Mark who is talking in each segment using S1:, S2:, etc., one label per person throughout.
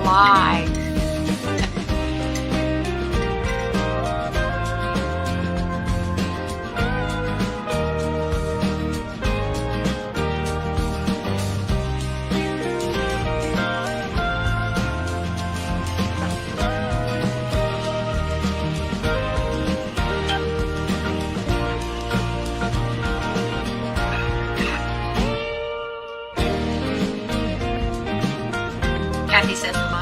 S1: live. Cathy says hello.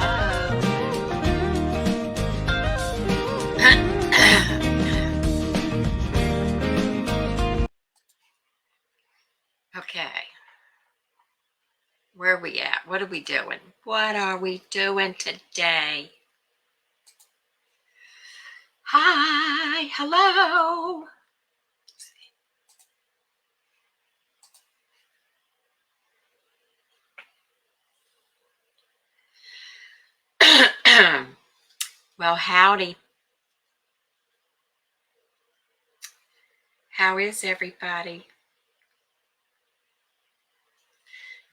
S1: Okay. Where are we at? What are we doing? What are we doing today? Hi. Hello. Well, howdy. How is everybody?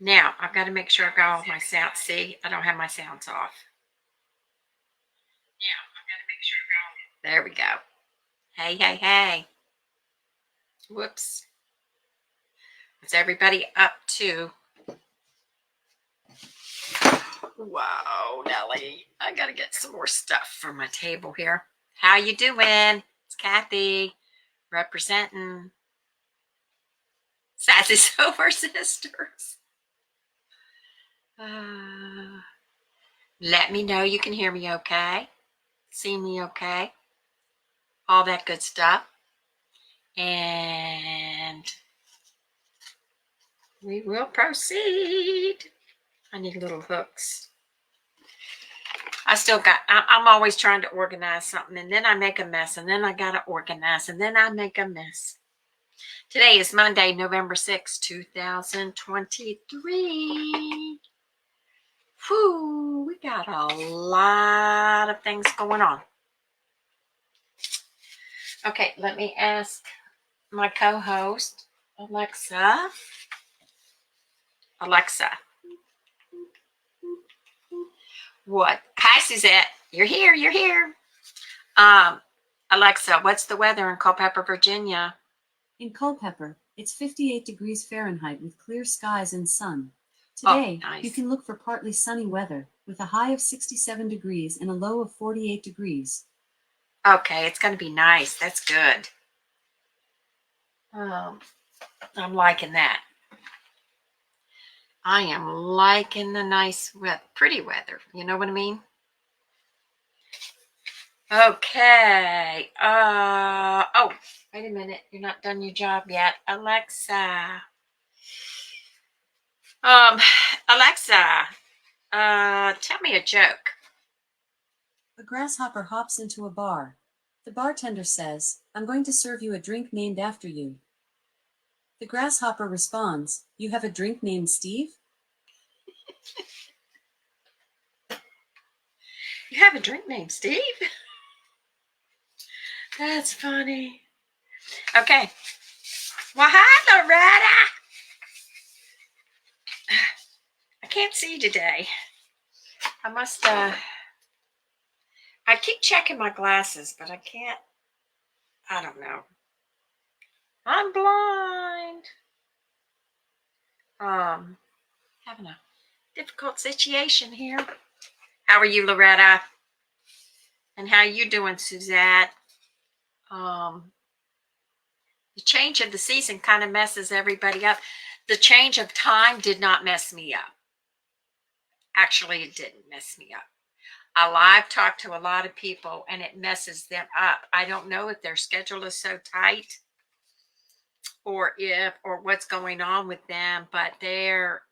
S1: Now, I've got to make sure I got all my sounds. See, I don't have my sounds off. Now, I've got to make sure I got. There we go. Hey, hey, hey. Whoops. What's everybody up to? Whoa, Nelly. I got to get some more stuff for my table here. How you doing? It's Cathy representing Sassy Silver Sisters. Let me know you can hear me okay. See me okay. All that good stuff. And we will proceed. I need little hooks. I'm always trying to organize something, and then I make a mess, and then I got to organize, and then I make a mess. Today is Monday, November 6, 2023. Whew, we got a lot of things going on. Okay, let me ask my co-host, Alexa. What? Hi, Suzette. You're here. Alexa, what's the weather in Culpeper, Virginia?
S2: In Culpeper, it's 58 degrees Fahrenheit with clear skies and sun. Today,
S1: nice.
S2: You can look for partly sunny weather with a high of 67 degrees and a low of 48 degrees.
S1: Okay, it's going to be nice. That's good. I'm liking that. I am liking the nice weather, pretty weather. You know what I mean? Okay. Oh, wait a minute. You're not done your job yet. Alexa. Alexa, tell me a joke.
S2: A grasshopper hops into a bar. The bartender says, "I'm going to serve you a drink named after you." The grasshopper responds, "You have a drink named Steve?"
S1: You have a drink named Steve? That's funny. Okay. Well, hi, Loretta. I can't see you today. I must, I keep checking my glasses, but I can't, I don't know. I'm blind. Having a difficult situation here. How are you, Loretta? And how you doing, Suzette? The change of the season kind of messes everybody up. The change of time did not mess me up. Actually, it didn't mess me up. I live talk to a lot of people and it messes them up. I don't know if their schedule is so tight or what's going on with them, but they're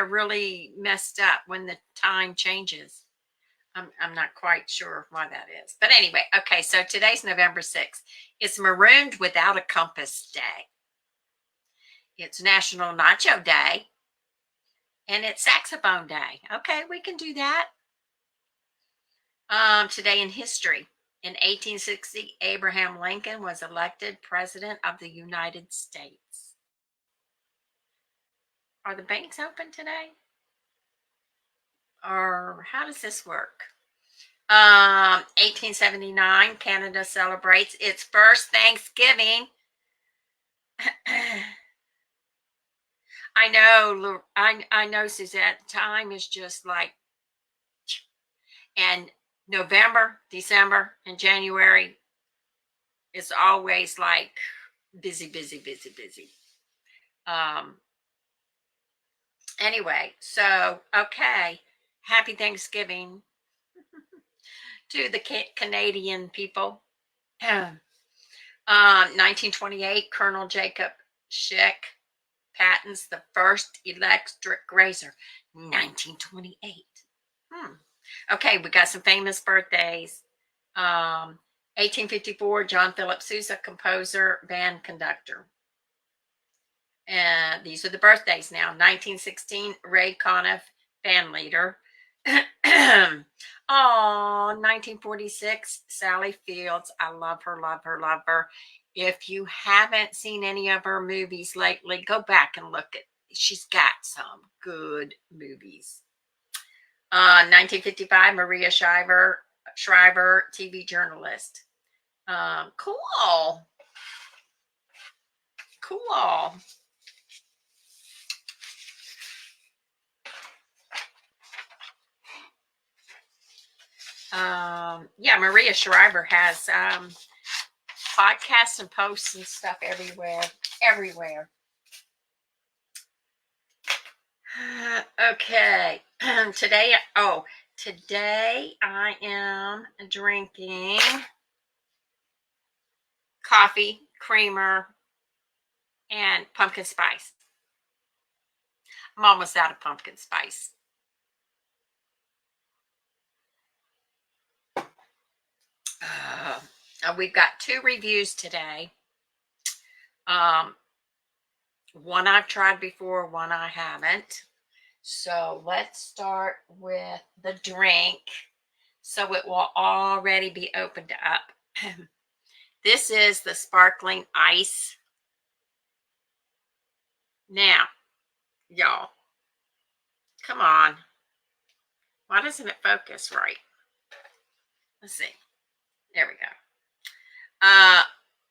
S1: really messed up when the time changes. I'm not quite sure why that is. But anyway, okay, so today's November 6th. It's Marooned Without a Compass Day. It's National Nacho Day. And it's Saxophone Day. Okay, we can do that. Today in history. In 1860, Abraham Lincoln was elected President of the United States. Are the banks open today? Or how does this work? 1879, Canada celebrates its first Thanksgiving. I know, Suzette. Time is just like, and November, December, and January is always like busy, busy, busy, busy. Anyway, so okay, happy Thanksgiving to the Canadian people. 1928, Colonel Jacob Schick patents the first electric razor. 1928. Okay, we got some famous birthdays. 1854, John Philip Sousa, composer, band conductor. And these are the birthdays now. 1916, Ray Conniff, band leader. 1946, Sally Fields. I love her, love her, love her. If you haven't seen any of her movies lately, go back and look at. She's got some good movies. 1955, Maria Shriver, TV journalist. Cool. Yeah, Maria Shriver has podcasts and posts and stuff everywhere. Okay. Today I am drinking coffee, creamer, and pumpkin spice. I'm almost out of pumpkin spice. We've got 2 reviews today. One I've tried before, one I haven't. So let's start with the drink. So it will already be opened up. This is the sparkling ice. Now, y'all, come on. Why doesn't it focus right? Let's see. There we go.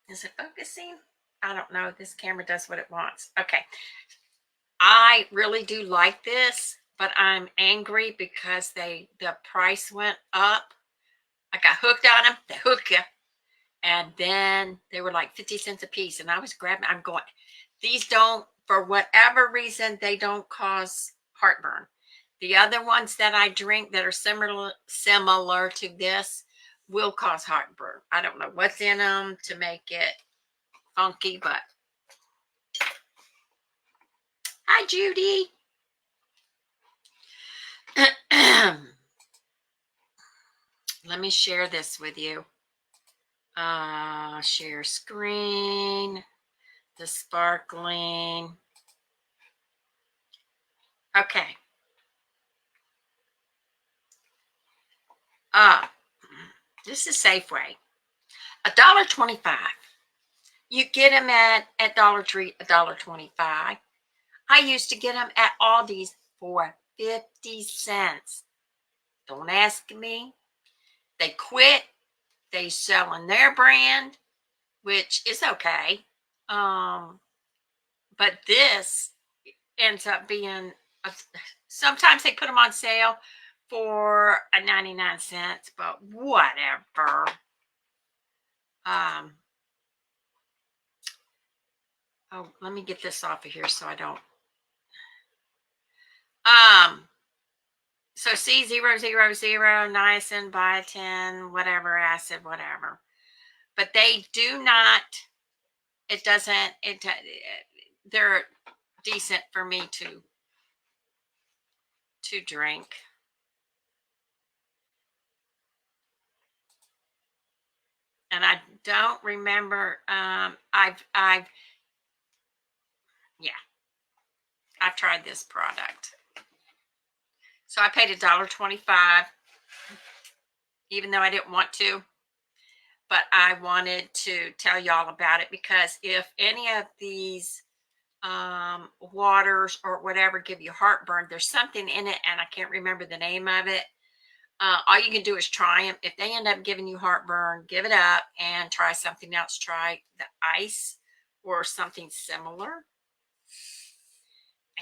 S1: Is it focusing? I don't know. This camera does what it wants. Okay. I really do like this, but I'm angry because the price went up. I got hooked on them. They hook you. And then they were like 50 cents a piece. And I was grabbing, I'm going, these don't, for whatever reason, they don't cause heartburn. The other ones that I drink that are similar to this will cause heartburn. I don't know what's in them to make it funky, but hi, Judy. Let me share this with you. Share screen, the sparkling. Okay. This is Safeway. $1.25. You get them at Dollar Tree, $1.25. I used to get them at Aldi's for 50 cents. Don't ask me. They quit. They selling their brand, which is okay. But this ends up being, sometimes they put them on sale for 99 cents, but whatever. Oh, let me get this off of here so I don't. So C000, niacin, biotin, whatever, acid, whatever. But they do not, they're decent for me to drink. And I don't remember, I've tried this product. So I paid $1.25, even though I didn't want to. But I wanted to tell y'all about it because if any of these waters or whatever give you heartburn. There's something in it, and I can't remember the name of it. All you can do is try them. If they end up giving you heartburn, give it up and try something else. Try the ice or something similar.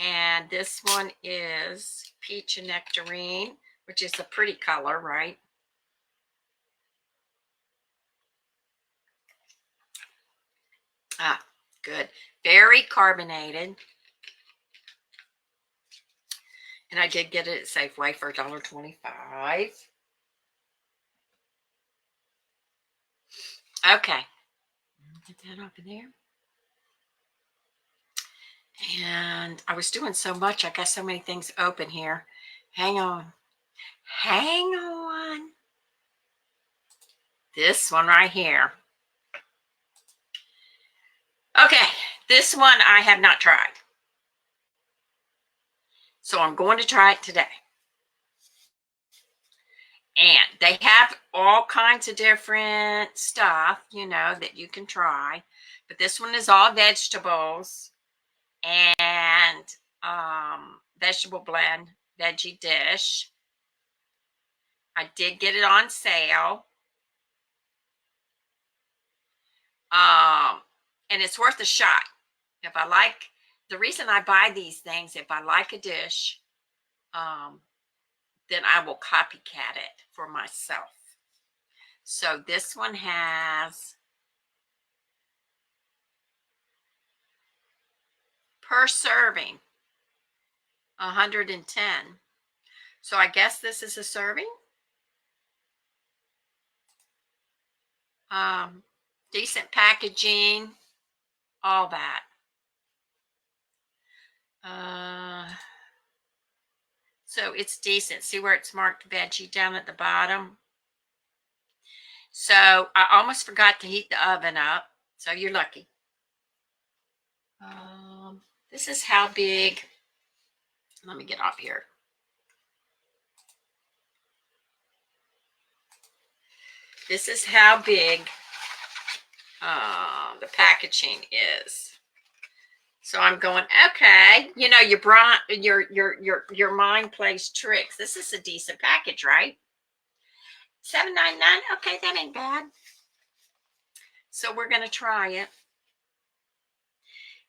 S1: And this one is peach and nectarine, which is a pretty color, right? Ah, good. Very carbonated. And I did get it at Safeway for $1.25. Okay. Get that up in there. And I was doing so much. I got so many things open here. Hang on. Hang on. This one right here. Okay. This one I have not tried. So I'm going to try it today. And they have all kinds of different stuff, you know, that you can try. But this one is all vegetables and vegetable blend, veggie dish. I did get it on sale. And it's worth a shot. If I like, the reason I buy these things, if I like a dish, then I will copycat it for myself. So this one has, per serving, 110. So I guess this is a serving. Decent packaging, all that. So it's decent. See where it's marked veggie down at the bottom? So I almost forgot to heat the oven up. So you're lucky. This is how big. Let me get off here. This is how big the packaging is. So I'm going, okay, you know, your mind plays tricks. This is a decent package, right? $7.99. Okay, that ain't bad. So we're going to try it.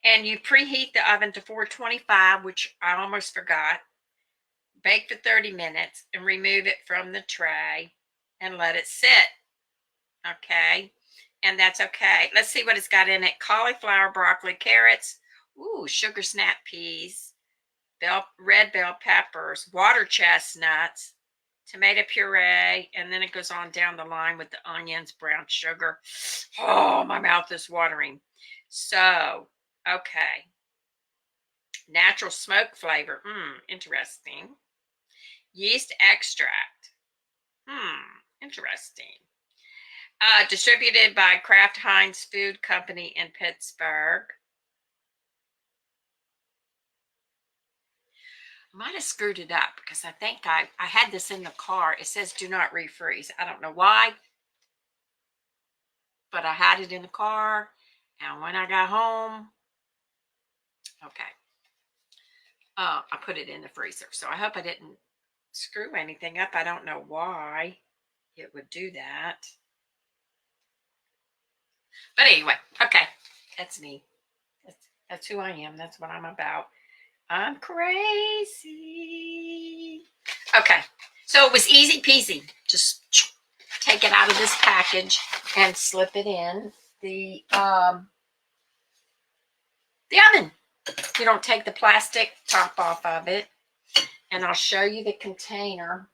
S1: And you preheat the oven to 425, which I almost forgot. Bake for 30 minutes and remove it from the tray and let it sit. Okay. And that's okay. Let's see what it's got in it. Cauliflower, broccoli, carrots, sugar snap peas, red bell peppers, water chestnuts, tomato puree, and then it goes on down the line with the onions, brown sugar. Oh, my mouth is watering. So, okay. Natural smoke flavor. Interesting. Yeast extract. Interesting. Distributed by Kraft Heinz Food Company in Pittsburgh. I might have screwed it up because I think I had this in the car. It says do not refreeze. I don't know why, but I had it in the car. And when I got home, okay, I put it in the freezer. So I hope I didn't screw anything up. I don't know why it would do that. But anyway, okay, that's me. That's who I am. That's what I'm about. I'm crazy. Okay, so it was easy peasy. Just take it out of this package and slip it in the oven. You don't take the plastic top off of it. And I'll show you the container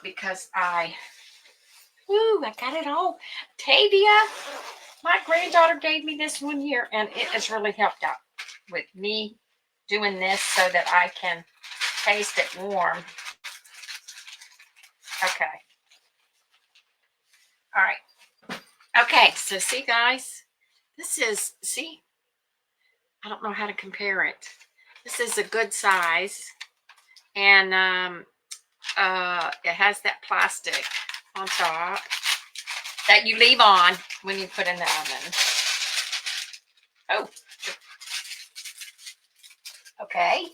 S1: because I got it all. Tavia, my granddaughter gave me this one year, and it has really helped out with me doing this so that I can taste it warm. Okay. All right. Okay, so see, guys, this is, I don't know how to compare it. This is a good size, and it has that plastic on top that you leave on when you put in the oven. Oh, took Okay.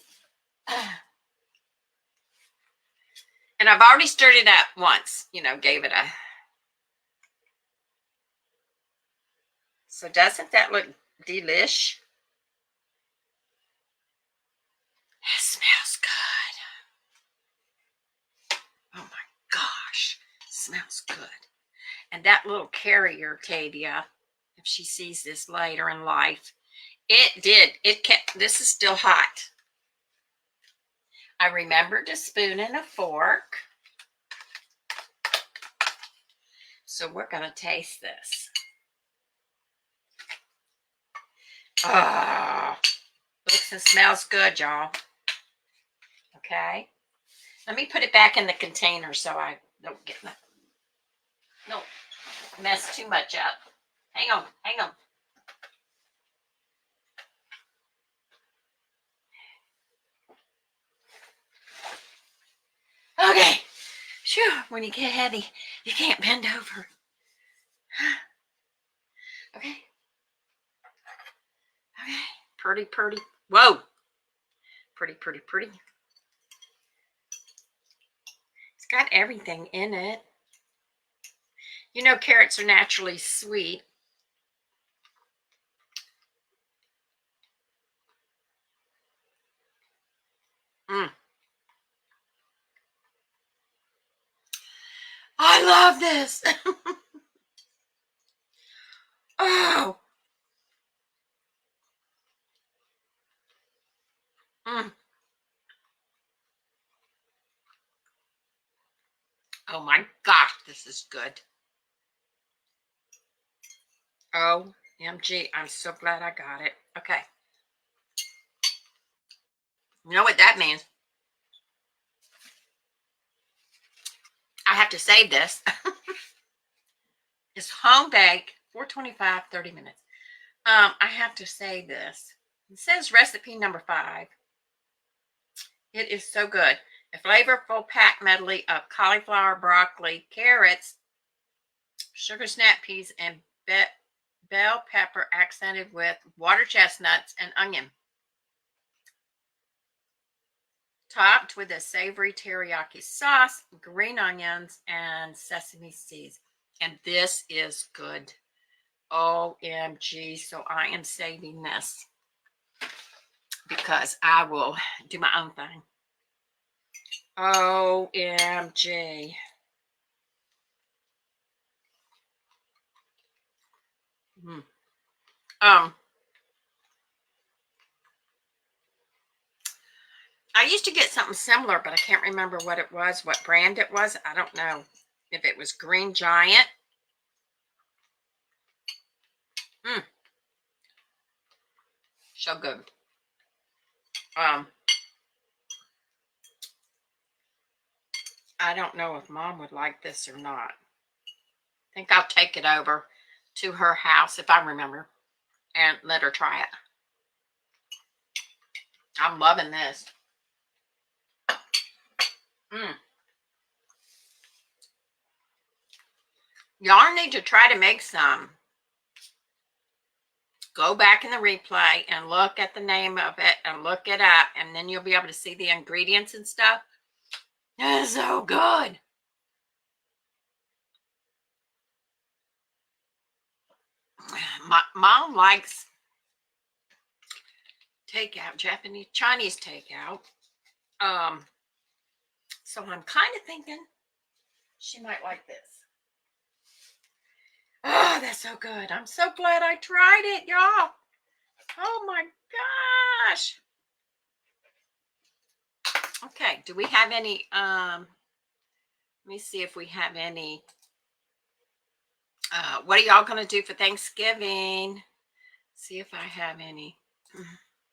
S1: And I've already stirred it up once, gave it a. So doesn't that look delish? It smells good. Oh my gosh, smells good. And that little carrier, Tadia, if she sees this later in life, it kept, this is still hot. I remembered a spoon and a fork. So we're going to taste this. Oh, looks and smells good, y'all. Okay. Let me put it back in the container so I don't get no mess too much up. Hang on. Okay. Phew, when you get heavy, you can't bend over. Okay. Pretty. Whoa. Pretty. It's got everything in it. Carrots are naturally sweet. I love this. Oh. Oh my gosh, this is good. OMG, I'm so glad I got it. Okay. You know what that means? I have to save this. It's home bake, 425, 30 minutes. I have to save this. It says recipe number 5. It is so good. A flavorful packed medley of cauliflower, broccoli, carrots, sugar snap peas, and bell pepper accented with water chestnuts and onion. Topped with a savory teriyaki sauce, green onions, and sesame seeds. And this is good. OMG. So I am saving this because I will do my own thing. OMG. I used to get something similar, but I can't remember what it was, what brand it was. I don't know if it was Green Giant. So good. I don't know if Mom would like this or not. I think I'll take it over to her house, if I remember, and let her try it. I'm loving this. Y'all need to try to make some. Go back in the replay and look at the name of it and look it up, and then you'll be able to see the ingredients and stuff. It's so good. My mom likes takeout, Chinese takeout. So I'm kind of thinking she might like this. Oh, that's so good. I'm so glad I tried it, y'all. Oh my gosh. Okay, do we have any, let me see if we have any, what are y'all going to do for Thanksgiving? See if I have any.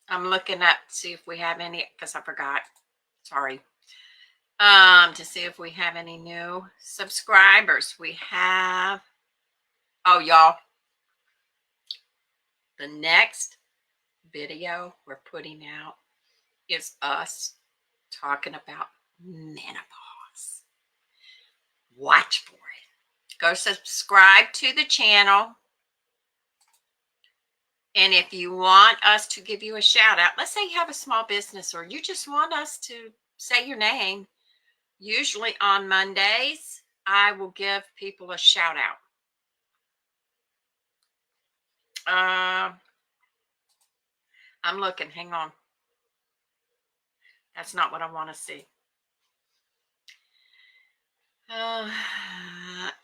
S1: I'm looking up to see if we have any, because I forgot. Sorry. To see if we have any new subscribers. We have, oh, y'all, the next video we're putting out is us talking about menopause. Watch for it. Go subscribe to the channel. And if you want us to give you a shout out, let's say you have a small business or you just want us to say your name, usually on Mondays, I will give people a shout out. I'm looking, hang on. That's not what I want to see.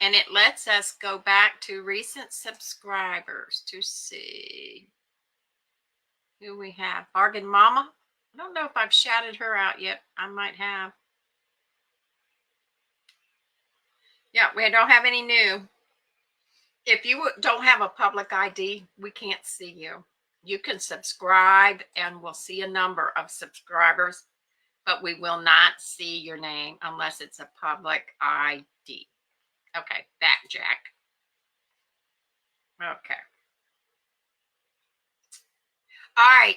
S1: And it lets us go back to recent subscribers to see who we have. Bargain Mama. I don't know if I've shouted her out yet. I might have. Yeah, we don't have any new. If you don't have a public ID, we can't see you. You can subscribe and we'll see a number of subscribers, but we will not see your name unless it's a public ID. Okay, back, Jack. Okay. All right,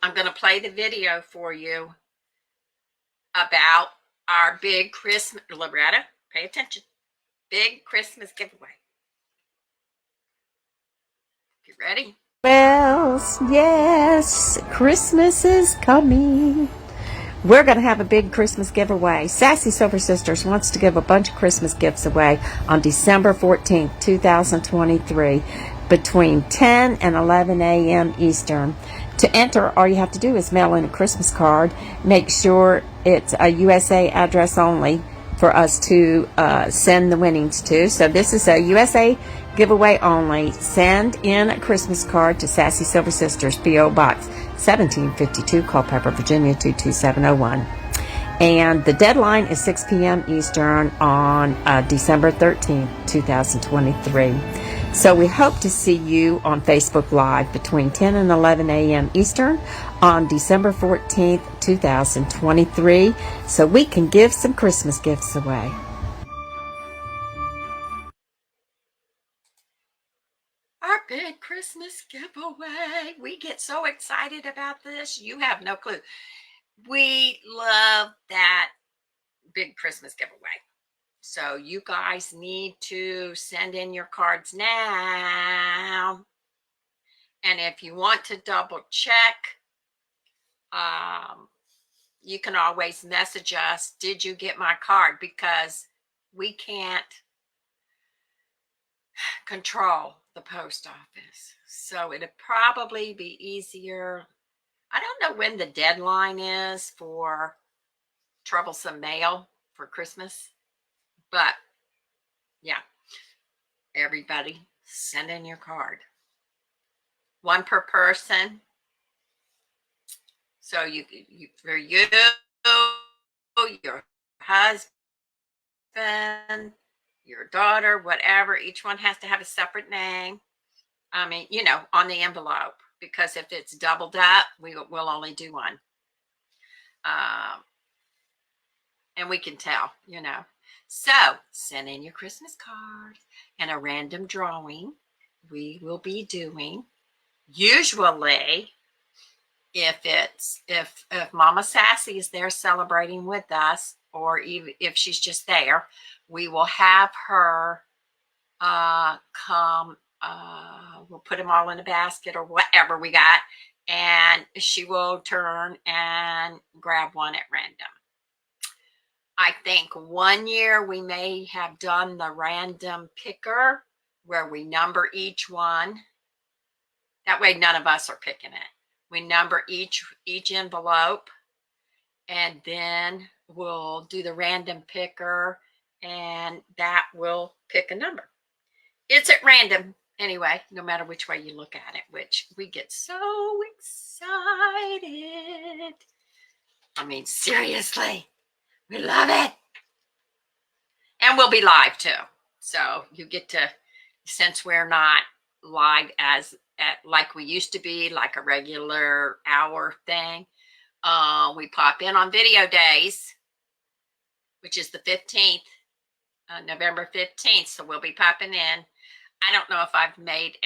S1: I'm going to play the video for you about our big Christmas. Loretta, pay attention. Big Christmas giveaway. You ready?
S3: Well, yes, Christmas is coming. We're going to have a big Christmas giveaway. Sassy Silver Sisters wants to give a bunch of Christmas gifts away on December 14th, 2023, between 10 and 11 a.m. Eastern. To enter, all you have to do is mail in a Christmas card. Make sure it's a USA address only for us to send the winnings to. So this is a USA giveaway only. Send in a Christmas card to Sassy Silver Sisters, P.O. Box 1752, Culpeper, Virginia 22701. And the deadline is 6 p.m. Eastern on December 13th, 2023. So we hope to see you on Facebook Live between 10 and 11 a.m. Eastern on December 14th, 2023, so we can give some Christmas gifts away.
S1: Our big Christmas giveaway. We get so excited about this. You have no clue. We love that big Christmas giveaway. So you guys need to send in your cards now. And if you want to double check, you can always message us, did you get my card? Because we can't control the post office. So it'd probably be easier. I don't know when the deadline is for troublesome mail for Christmas, but yeah, everybody send in your card. One per person. So you for you, your husband, your daughter, whatever, each one has to have a separate name. I mean, on the envelope, because if it's doubled up, we'll only do one. And we can tell, So send in your Christmas cards and a random drawing we will be doing. Usually, if Mama Sassy is there celebrating with us, or even if she's just there, we will have her come. We'll put them all in a basket or whatever we got, and she will turn and grab one at random. I think one year we may have done the random picker where we number each one. That way none of us are picking it. We number each envelope, and then we'll do the random picker, and that will pick a number. It's at random anyway, no matter which way you look at it, which we get so excited. I mean, seriously, we love it. And we'll be live too. So you get to, since we're not live like we used to be, like a regular hour thing, we pop in on video days, which is the 15th, November 15th. So we'll be popping in. I don't know if I've made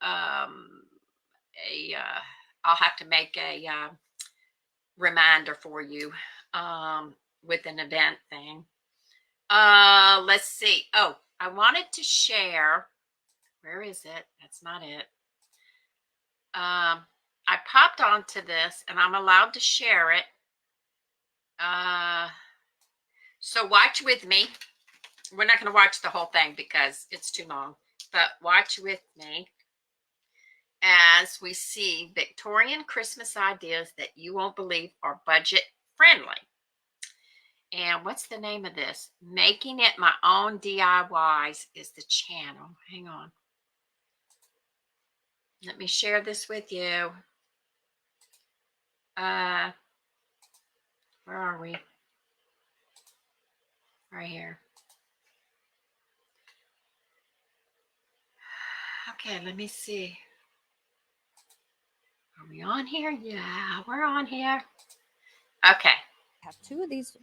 S1: I'll have to make a reminder for you with an event thing. Let's see. Oh, I wanted to share. Where is it? That's not it. I popped onto this and I'm allowed to share it. So watch with me. We're not going to watch the whole thing because it's too long, but watch with me as we see Victorian Christmas ideas that you won't believe are budget friendly. And what's the name of this? Making It My Own DIYs is the channel. Hang on. Let me share this with you. Where are we? Right here. Okay, let me see. Are we on here? Yeah, we're on here. Okay.
S4: Have two of these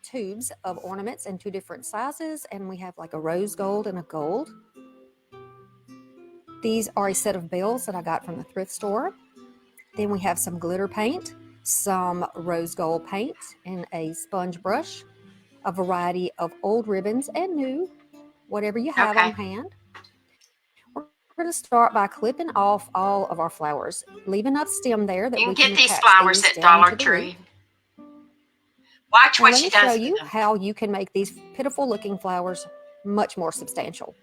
S4: tubes of ornaments in two different sizes, and we have like a rose gold and a gold. These are a set of bells that I got from the thrift store. Then we have some glitter paint, some rose gold paint, and a sponge brush, a variety of old ribbons and new, whatever you have on hand. We're going to start by clipping off all of our flowers. Leave enough stem there that
S1: You
S4: we
S1: can
S4: can
S1: get these
S4: attach
S1: flowers
S4: these
S1: at
S4: down
S1: Dollar
S4: to the
S1: Tree.
S4: root.
S1: Watch
S4: Now
S1: what
S4: let
S1: she
S4: me
S1: does
S4: show
S1: with
S4: you
S1: them.
S4: how you can make these pitiful looking flowers much more substantial.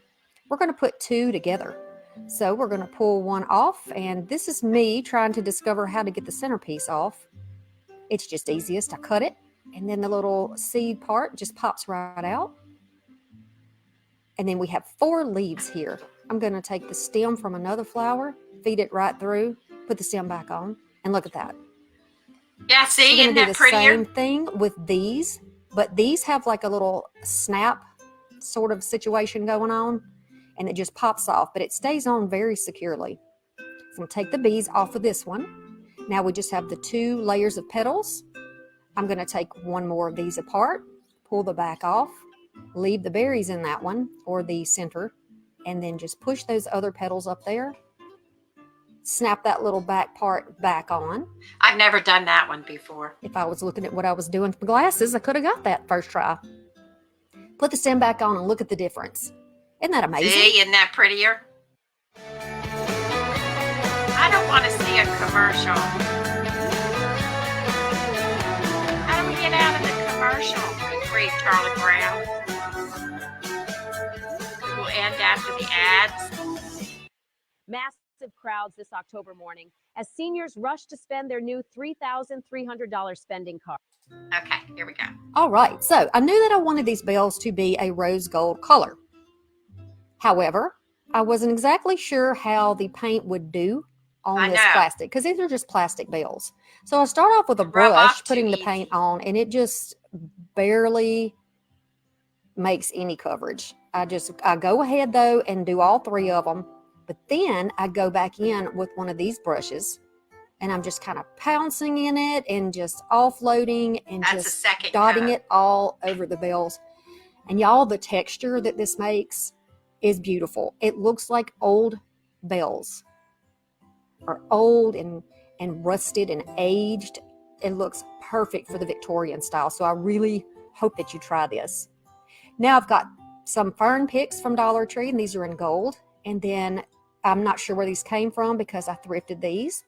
S4: We're going to put two together. So we're going to pull one off, and this is me trying to discover how to get the centerpiece off. It's just easiest. I cut it, and then the little seed part just pops right out. And then we have 4 leaves here. I'm going to take the stem from another flower, feed it right through, put the stem back on, and look at that.
S1: Yeah, see,
S4: We're
S1: isn't
S4: going to do
S1: that
S4: the
S1: prettier?
S4: same thing with these, but these have like a little snap sort of situation going on, and it just pops off, but it stays on very securely. So I'm going to take the bees off of this one. Now we just have the 2 layers of petals. I'm going to take one more of these apart, pull the back off, leave the berries in that one or the center, and then just push those other petals up there. Snap that little back part back on.
S1: I've never done that one before.
S4: If I was looking at what I was doing with my glasses, I could have got that first try. Put the stem back on and look at the difference. Isn't that amazing?
S1: See, isn't that prettier? I don't want to see a commercial. How do we get out of the commercial? Good grief, Charlie Brown. It will end after the ads.
S5: Massive crowds this October morning as seniors rush to spend their new $3,300 spending card.
S1: Okay, here we go.
S4: All right, so I knew that I wanted these bells to be a rose gold color. However, I wasn't exactly sure how the paint would do on this plastic, because these are just plastic bells. So I start off with a brush, putting the paint on, and it just barely makes any coverage. I go ahead though and do all 3 of them, but then I go back in with one of these brushes, and I'm just kind of pouncing in it and just offloading and just dotting it all over the bells. And y'all, the texture that this makes is beautiful. It looks like old bells, are old and rusted and aged. It looks perfect for the Victorian style. So I really hope that you try this. Now I've got some fern picks from Dollar Tree, and these are in gold. And then I'm not sure where these came from because I thrifted these,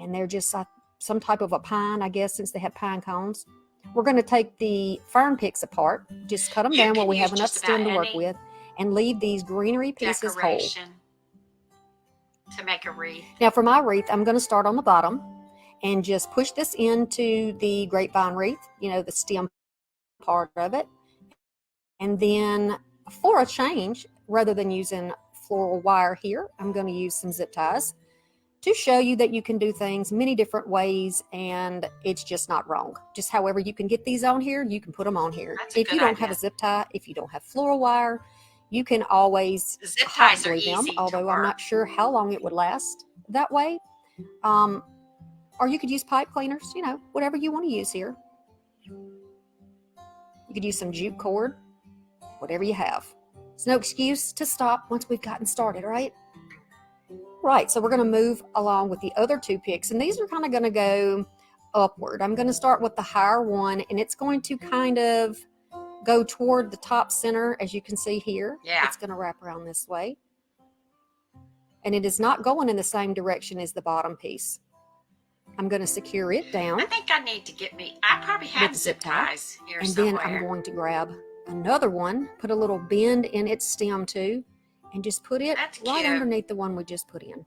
S4: and they're just some type of a pine, I guess, since they have pine cones. We're going to take the fern picks apart, just cut them down where we have enough stem to work with, and leave these greenery pieces whole.
S1: To make a wreath.
S4: Now for my wreath, I'm going to start on the bottom and just push this into the grapevine wreath, the stem part of it. And then for a change, rather than using floral wire here, I'm going to use some zip ties to show you that you can do things many different ways, and it's just not wrong. Just however you can get these on here, you can put them on here. If you don't have a zip tie, if you don't have floral wire, you can always hot glue them, although I'm not sure how long it would last that way. Or you could use pipe cleaners, whatever you want to use here. You could use some jute cord, whatever you have. There's no excuse to stop once we've gotten started, right? Right, so we're going to move along with the other 2 picks, and these are kind of going to go upward. I'm going to start with the higher one, and it's going to kind of go toward the top center, as you can see here.
S1: Yeah.
S4: It's going to wrap around this way. and it is not going in the same direction as the bottom piece. I'm going to secure it down.
S1: I think I need to get me, I probably have
S4: the
S1: zip
S4: zip tie.
S1: ties here
S4: And
S1: somewhere.
S4: then I'm going to grab another one, put a little bend in its stem too, and just put it
S1: That's
S4: right
S1: cute.
S4: underneath the one we just put in.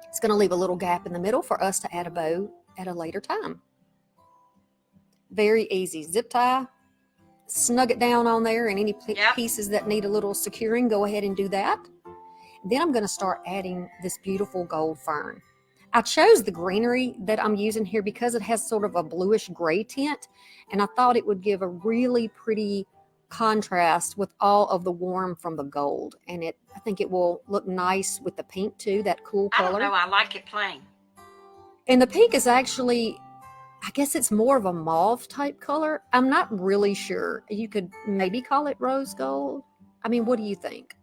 S4: It's going to leave a little gap in the middle for us to add a bow at a later time. Very easy. Zip tie, snug it down on there, and any
S1: Yep.
S4: pieces that need a little securing, go ahead and do that. Then I'm going to start adding this beautiful gold fern. I chose the greenery that I'm using here because it has sort of a bluish gray tint, and I thought it would give a really pretty contrast with all of the warm from the gold. And I think it will look nice with the pink too, that cool
S1: I
S4: color.
S1: don't know, I like it plain.
S4: And the pink is actually, I guess it's more of a mauve type color. I'm not really sure. You could maybe call it rose gold. I mean, what do you think?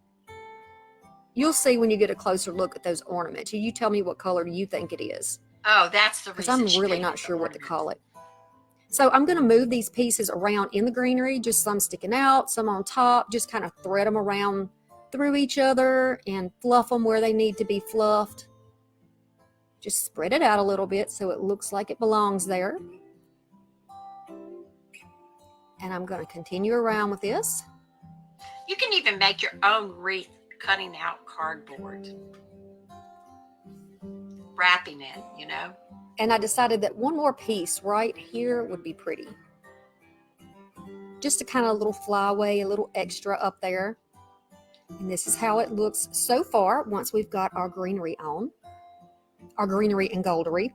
S4: You'll see when you get a closer look at those ornaments. You tell me what color you think it is.
S1: Oh, that's the
S4: Because
S1: reason.
S4: I'm
S1: she
S4: really
S1: gave
S4: not
S1: me the
S4: sure what to
S1: ornament.
S4: call it. So I'm going to move these pieces around in the greenery, just some sticking out, some on top, just kind of thread them around through each other and fluff them where they need to be fluffed. Just spread it out a little bit so it looks like it belongs there. And I'm going to continue around with this.
S1: You can even make your own wreath cutting out cardboard. Wrapping it, you know.
S4: And I decided that one more piece right here would be pretty. Just a kind of a little flyaway, a little extra up there. And this is how it looks so far once we've got our greenery on. Our greenery and goldery.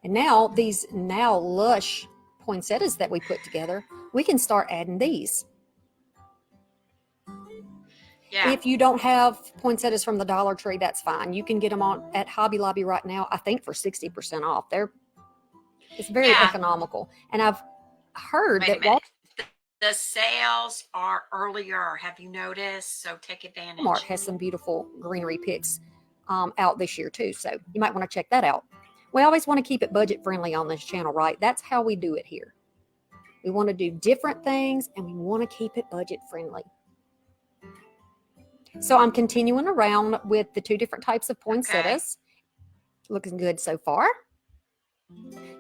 S4: And now these lush poinsettias that we put together, we can start adding these.
S1: Yeah.
S4: If you don't have poinsettias from the Dollar Tree, that's fine. You can get them on at Hobby Lobby right now, I think for 60% off. It's very economical. And I've heard
S1: Wait a
S4: that
S1: minute. The sales are earlier. Have you noticed? So take advantage.
S4: Walmart has some beautiful greenery picks out this year too. So you might want to check that out. We always want to keep it budget friendly on this channel, right? That's how we do it here. We want to do different things and we want to keep it budget friendly. So I'm continuing around with the two different types of poinsettias. Okay. Looking good so far.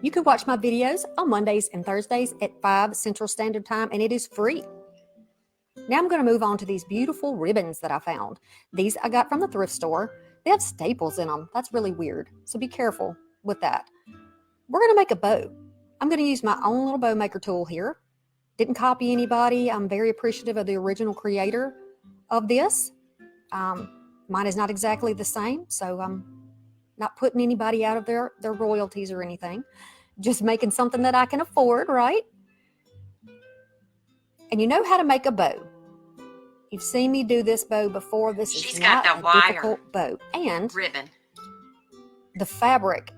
S4: You can watch my videos on Mondays and Thursdays at 5 Central Standard Time, and it is free. Now I'm going to move on to these beautiful ribbons that I found. These I got from the thrift store. They have staples in them. That's really weird. So be careful with that. We're going to make a bow. I'm going to use my own little bow maker tool here. Didn't copy anybody. I'm very appreciative of the original creator of this. Mine is not exactly the same, so I'm not putting anybody out of their royalties or anything. Just making something that I can afford, right? And you know how to make a bow. You've seen me do this bow before. This is not a difficult bow. And
S1: ribbon.
S4: The fabric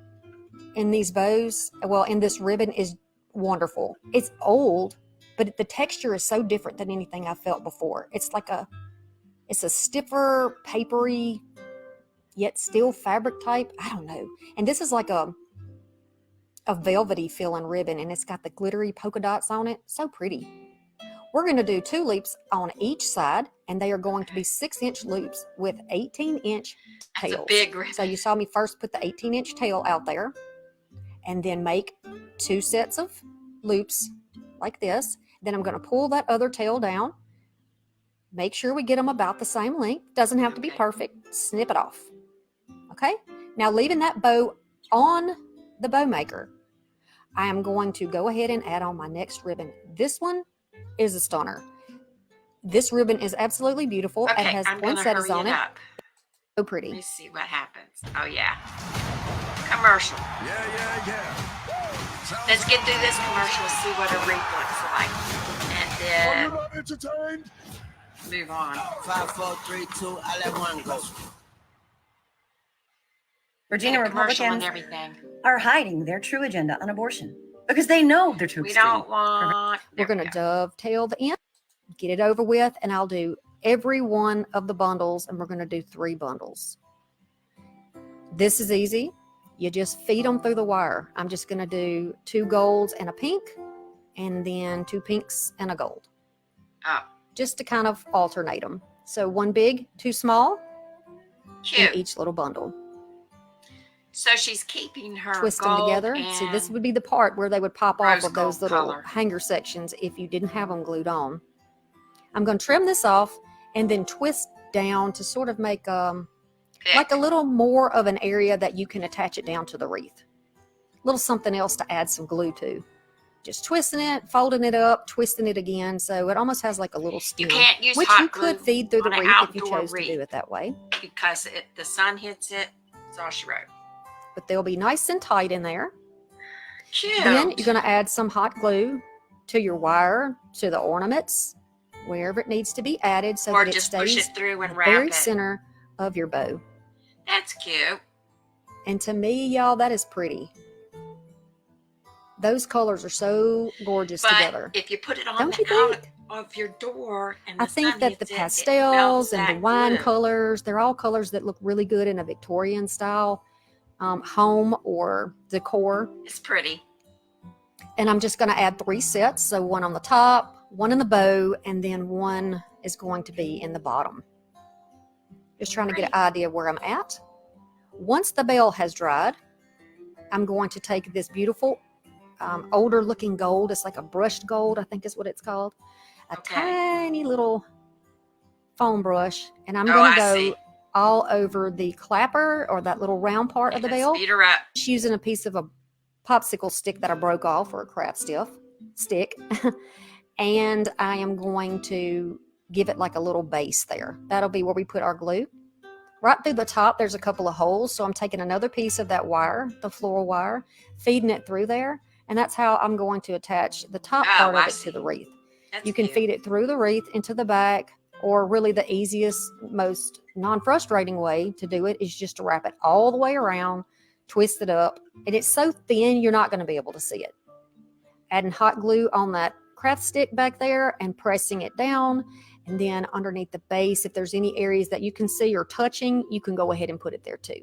S4: in these bows, well, in this ribbon is wonderful. It's old, but the texture is so different than anything I've felt before. It's a stiffer, papery, yet still fabric type. I don't know. And this is like a velvety feeling ribbon, and it's got the glittery polka dots on it. So pretty. We're going to do 2 loops on each side, and they are going to be 6-inch loops with 18-inch tails.
S1: That's a big ribbon.
S4: So you saw me first put the 18-inch tail out there, and then make 2 sets of loops like this. Then I'm going to pull that other tail down. Make sure we get them about the same length. Doesn't have to be perfect. Snip it off. Okay? Now leaving that bow on the bow maker, I am going to go ahead and add on my next ribbon. This one is a stunner. This ribbon is absolutely beautiful.
S1: Okay,
S4: it has
S1: I'm
S4: poinsettias on it.
S1: Up.
S4: So pretty.
S1: Let me see what happens. Oh yeah. Commercial.
S6: Yeah.
S1: Let's get through this commercial and see what a wreath looks like. And then
S6: Are you not entertained?
S1: move on.
S7: 5, 4, 3, 2, I let one go.
S8: Virginia
S1: Commercial and
S8: Republicans
S1: everything.
S8: are hiding their true agenda on abortion because they know they're too
S1: We
S8: extreme.
S1: don't want.
S4: We're going to dovetail the end, get it over with, and I'll do every one of the bundles, and we're going to do 3 bundles. This is easy. You just feed them through the wire. I'm just going to do 2 golds and a pink, and then 2 pinks and a gold.
S1: Oh.
S4: Just to kind of alternate them. So one big, two small in
S1: Cute.
S4: each little bundle.
S1: So she's keeping her
S4: Twist them
S1: gold
S4: together.
S1: and
S4: See, this would be the part where they would pop off
S1: rose
S4: of those
S1: gold
S4: little
S1: color.
S4: hanger sections if you didn't have them glued on. I'm going to trim this off and then twist down to sort of make like a little more of an area that you can attach it down to the wreath. A little something else to add some glue to. Just twisting it, folding it up, twisting it again, so it almost has like a little stem,
S1: You can't use
S4: which
S1: hot
S4: you could
S1: glue
S4: feed through the
S1: on an
S4: wreath if you
S1: outdoor
S4: chose to do it that way.
S1: because the sun hits it. It's all she wrote.
S4: But they'll be nice and tight in there.
S1: Cute.
S4: Then you're going to add some hot glue to your wire, to the ornaments, wherever it needs to be added, so
S1: or
S4: that it
S1: just push
S4: stays
S1: it through and
S4: the
S1: wrap
S4: very
S1: it.
S4: center of your bow.
S1: That's cute.
S4: And to me, y'all, that is pretty. Those colors are so gorgeous
S1: But
S4: together.
S1: if you put it on
S4: Don't
S1: the
S4: you think?
S1: out of your door and the
S4: I think
S1: sun
S4: that the
S1: hits it, it
S4: pastels
S1: melts
S4: and the
S1: that
S4: wine
S1: glue.
S4: colors, they're all colors that look really good in a Victorian style home or decor.
S1: It's pretty.
S4: And I'm just going to add 3 sets. So one on the top, one in the bow, and then one is going to be in the bottom. Just trying to get an idea where I'm at. Once the bell has dried, I'm going to take this beautiful older looking gold. It's like a brushed gold, I think is what it's called. A tiny little foam brush. And I'm going to go all over the clapper or that little round part of the bell.
S1: Speed her up.
S4: Just using a piece of a popsicle stick that I broke off, or a craft stick. And I am going to give it like a little base there. That'll be where we put our glue. Right through the top, there's a couple of holes. So I'm taking another piece of that wire, the floral wire, feeding it through there. And that's how I'm going to attach the top part of it to the wreath. You can feed it through the wreath into the back, or really the easiest, most non-frustrating way to do it is just to wrap it all the way around, twist it up, and it's so thin you're not going to be able to see it. Adding hot glue on that craft stick back there and pressing it down, and then underneath the base, if there's any areas that you can see or touching, you can go ahead and put it there too.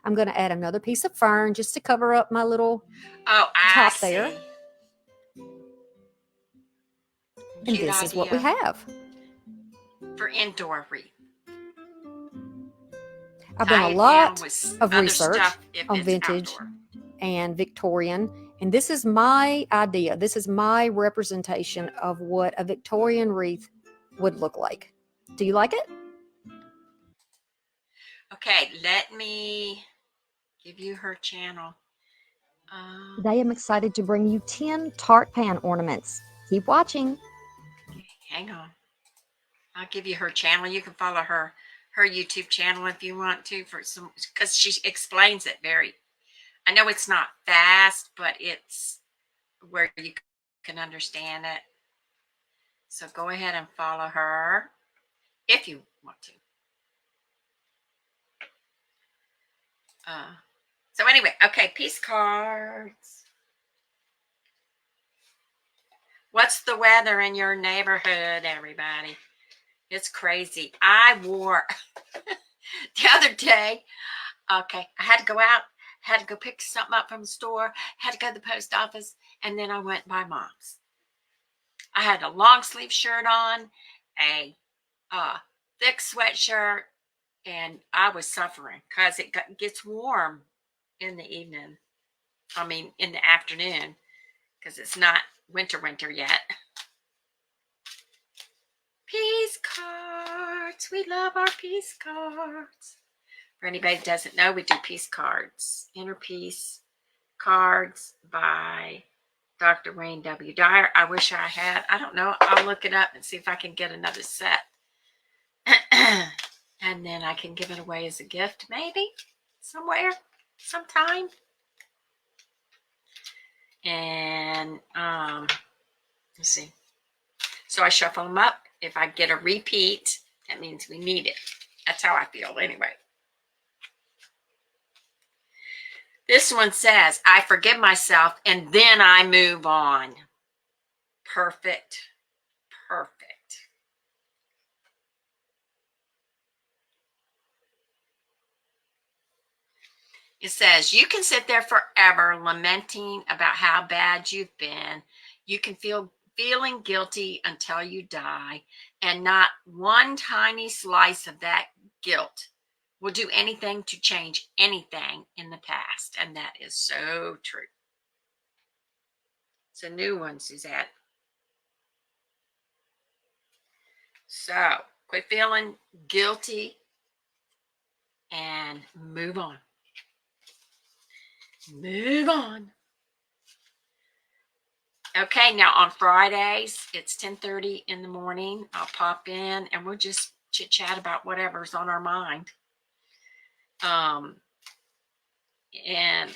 S4: I'm going to add another piece of fern just to cover up my little top there. And this is what we have
S1: for indoor wreath.
S4: I've done a lot of research on vintage and Victorian, and this is my idea. This is my representation of what a Victorian wreath would look like. Do you like it?
S1: Okay, let me give you her channel.
S4: Today I'm excited to bring you 10 tart pan ornaments. Keep watching.
S1: Hang on. I'll give you her channel. You can follow her YouTube channel if you want to, for some, because she explains it very. I know it's not fast, but it's where you can understand it. So go ahead and follow her if you want to. So anyway, okay, piece cards. What's the weather in your neighborhood, everybody? It's crazy. I wore the other day. Okay, I had to go out, had to go pick something up from the store, had to go to the post office, and then I went by Mom's. I had a long sleeve shirt on, a thick sweatshirt, and I was suffering because it gets warm in the evening. I mean, in the afternoon, because it's not winter yet. Piece cards. We love our piece cards. For anybody that doesn't know, we do piece cards. Inner Piece cards by Dr. Wayne W. Dyer. I wish I had. I don't know. I'll look it up and see if I can get another set. And then I can give it away as a gift, maybe, somewhere, sometime. And let's see. So I shuffle them up. If I get a repeat, that means we need it. That's how I feel anyway. This one says, I forgive myself and then I move on. Perfect. Perfect. It says, you can sit there forever lamenting about how bad you've been. You can feel feeling guilty until you die, and not one tiny slice of that guilt will do anything to change anything in the past. And that is so true. It's a new one, Suzette. So quit feeling guilty and move on. Move on. Okay, now on Fridays, it's 10:30 in the morning. I'll pop in and we'll just chit chat about whatever's on our mind. And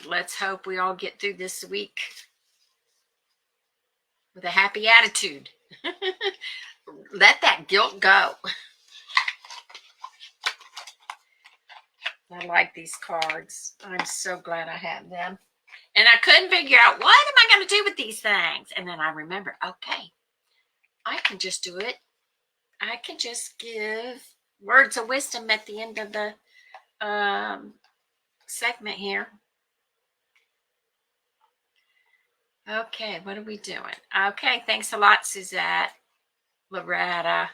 S1: let's hope we all get through this week with a happy attitude. Let that guilt go. I like these cards. I'm so glad I have them. And I couldn't figure out, what am I going to do with these things? And then I remember, okay, I can just do it. I can just give words of wisdom at the end of the segment here. Okay, what are we doing? Okay, thanks a lot, Suzette, Loretta,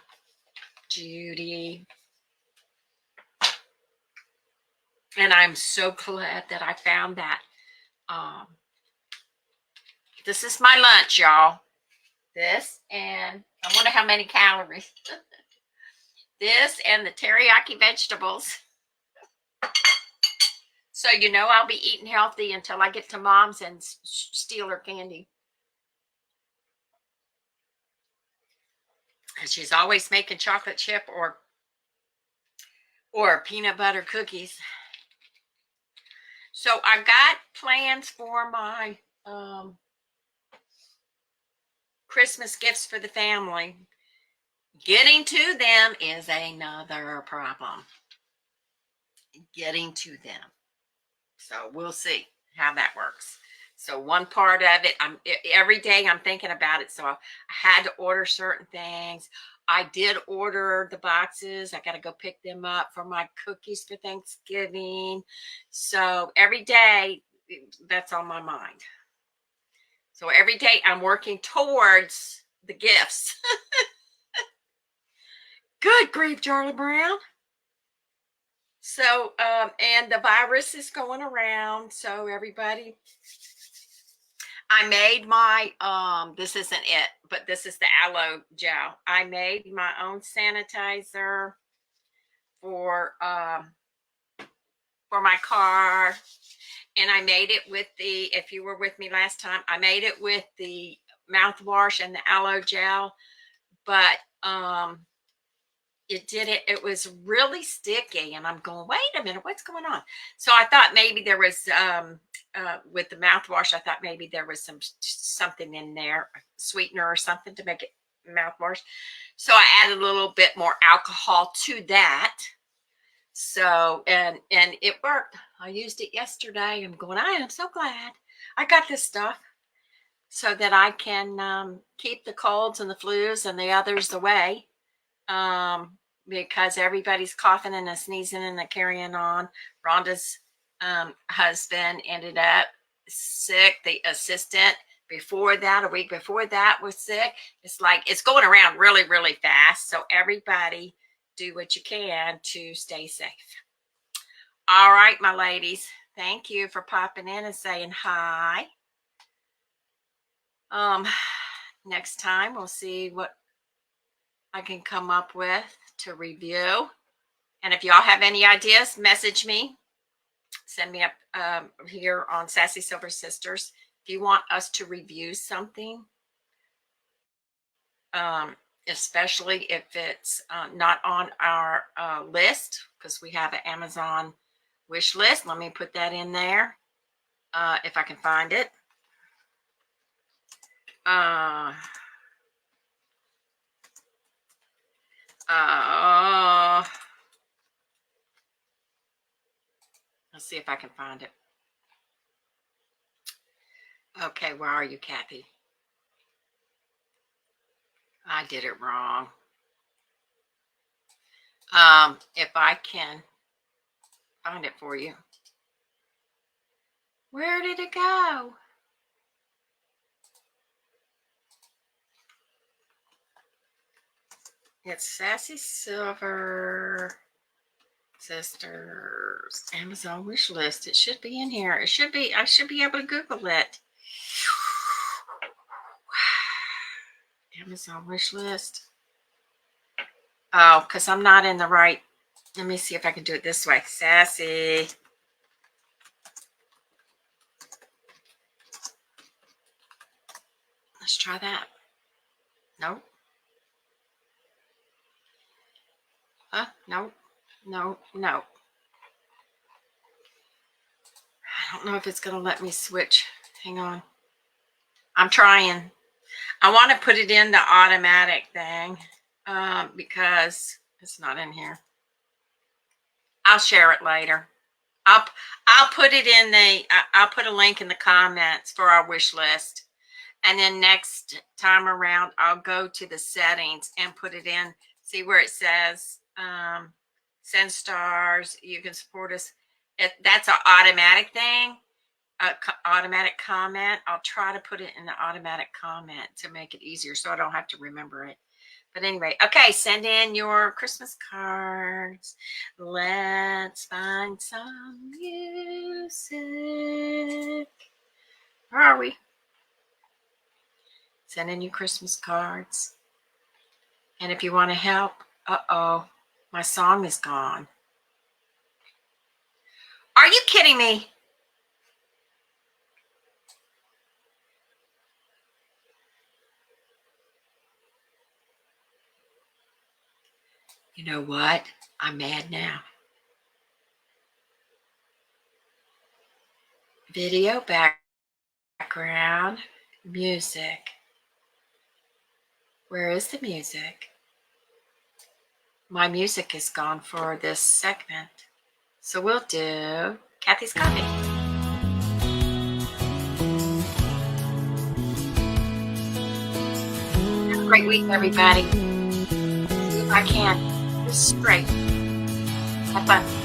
S1: Judy. And I'm so glad that I found that. This is my lunch, y'all. This, and I wonder how many calories. This and the teriyaki vegetables. So you know I'll be eating healthy until I get to Mom's and steal her candy. And she's always making chocolate chip or peanut butter cookies. So I've got plans for my Christmas gifts for the family. Getting to them is another problem. Getting to them. So we'll see how that works. So one part of it, every day I'm thinking about it. So I had to order certain things. I did order the boxes. I got to go pick them up for my cookies for Thanksgiving. So every day, that's on my mind. So every day I'm working towards the gifts. Good grief, Charlie Brown. So, and the virus is going around. So everybody, I made my, this isn't it, but this is the aloe gel. I made my own sanitizer for my car. And I made it with the, if you were with me last time, I made it with the mouthwash and the aloe gel. But it was really sticky. And I'm going, wait a minute, what's going on? So I thought maybe there was, with the mouthwash, I thought maybe there was something in there, sweetener or something to make it mouthwash. So I added a little bit more alcohol to that. So, and it worked. I used it yesterday. I'm going, I am so glad I got this stuff so that I can keep the colds and the flus and the others away, because everybody's coughing and sneezing and carrying on. Rhonda's husband ended up sick. The assistant before that, a week before that, was sick. It's like it's going around really, really fast. So everybody, do what you can to stay safe. All right, my ladies. Thank you for popping in and saying hi. Next time we'll see what I can come up with to review. And if y'all have any ideas, message me. Send me up here on Sassy Silver Sisters. If you want us to review something, especially if it's not on our list, because we have an Amazon wish list. Let me put that in there if I can find it. Let's see if I can find it. Okay, where are you, Cathy? I did it wrong. If I can find it for you. Where did it go? It's Sassy Silver Sisters Amazon wish list. It should be in here. It should be. I should be able to Google it. Amazon wish list. Oh, because I'm not in the right. Let me see if I can do it this way. Sassy. Let's try that. Nope. Nope. No. I don't know if it's going to let me switch. Hang on. I'm trying. I want to put it in the automatic thing because it's not in here. I'll share it later. I'll put it in the. I'll put a link in the comments for our wish list, and then next time around, I'll go to the settings and put it in. See where it says send stars. You can support us. That's an automatic thing. Automatic comment. I'll try to put it in the automatic comment to make it easier so I don't have to remember it. But anyway, okay, send in your Christmas cards. Let's find some music. Where are we? Send in your Christmas cards. And if you want to help, my song is gone. Are you kidding me? You know what? I'm mad now. Video background, music. Where is the music? My music is gone for this segment. So we'll do Cathy's Coffee. Have a great week, everybody. See if I can. Just straight. Have fun.